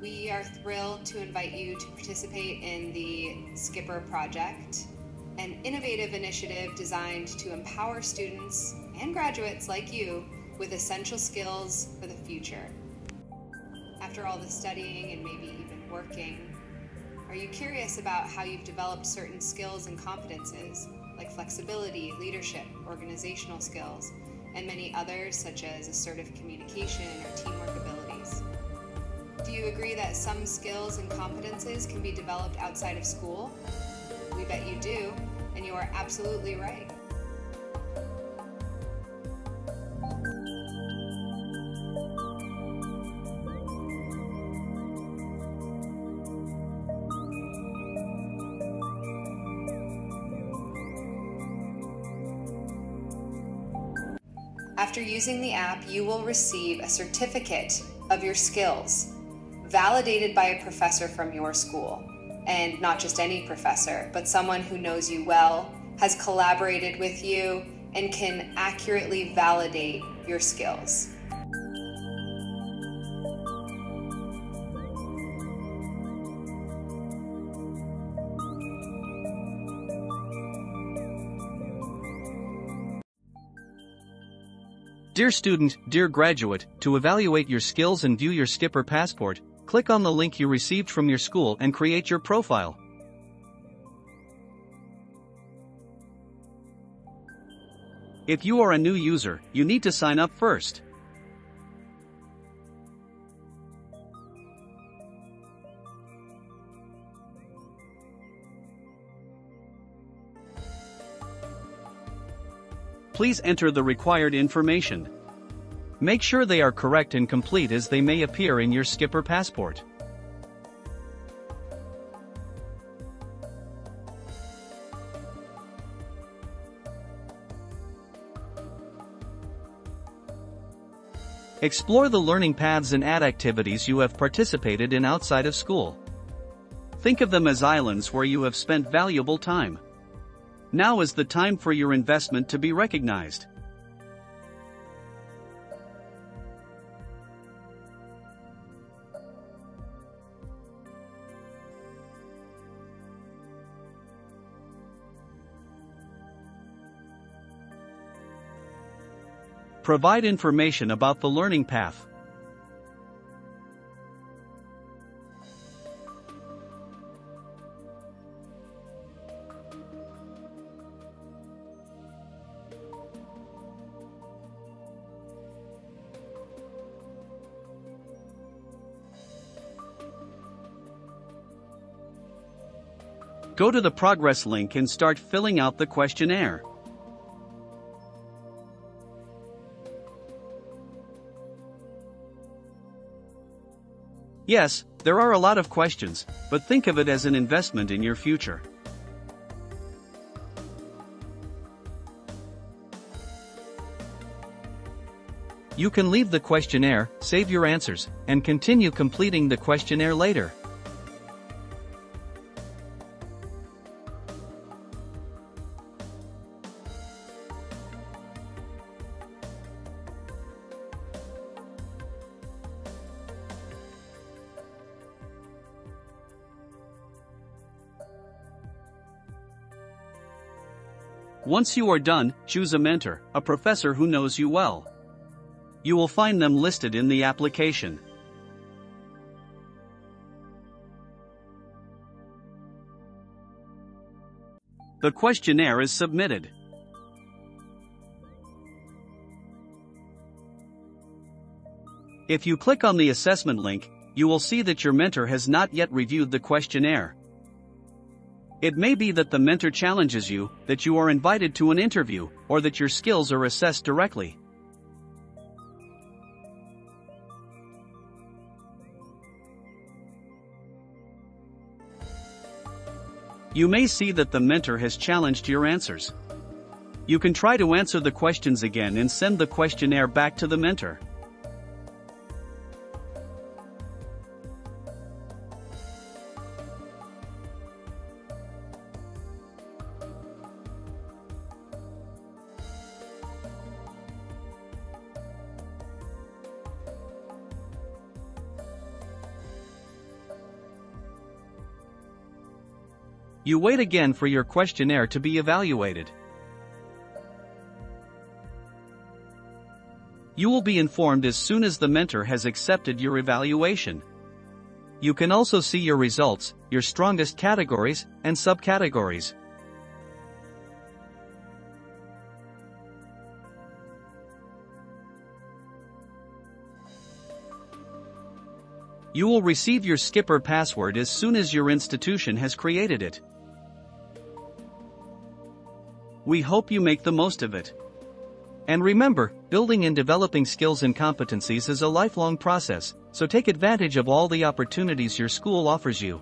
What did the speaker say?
We are thrilled to invite you to participate in the Skipper Project, an innovative initiative designed to empower students and graduates like you with essential skills for the future. After all the studying and maybe even working, are you curious about how you've developed certain skills and competences, like flexibility, leadership, organizational skills, and many others such as assertive communication or teamwork abilities? Do you agree that some skills and competences can be developed outside of school? We bet you do, and you are absolutely right. After using the app, you will receive a certificate of your skills, validated by a professor from your school. And not just any professor, but someone who knows you well, has collaborated with you, and can accurately validate your skills. Dear student, dear graduate, to evaluate your skills and view your Skipper passport, click on the link you received from your school and create your profile. If you are a new user, you need to sign up first. Please enter the required information. Make sure they are correct and complete as they may appear in your Skipper passport. Explore the learning paths and add activities you have participated in outside of school. Think of them as islands where you have spent valuable time. Now is the time for your investment to be recognized. Provide information about the learning path. Go to the progress link and start filling out the questionnaire. Yes, there are a lot of questions, but think of it as an investment in your future. You can leave the questionnaire, save your answers, and continue completing the questionnaire later. Once you are done, choose a mentor, a professor who knows you well. You will find them listed in the application. The questionnaire is submitted. If you click on the assessment link, you will see that your mentor has not yet reviewed the questionnaire. It may be that the mentor challenges you, that you are invited to an interview, or that your skills are assessed directly. You may see that the mentor has challenged your answers. You can try to answer the questions again and send the questionnaire back to the mentor. You wait again for your questionnaire to be evaluated. You will be informed as soon as the mentor has accepted your evaluation. You can also see your results, your strongest categories, and subcategories. You will receive your Skipper password as soon as your institution has created it. We hope you make the most of it. And remember, building and developing skills and competencies is a lifelong process, so take advantage of all the opportunities your school offers you.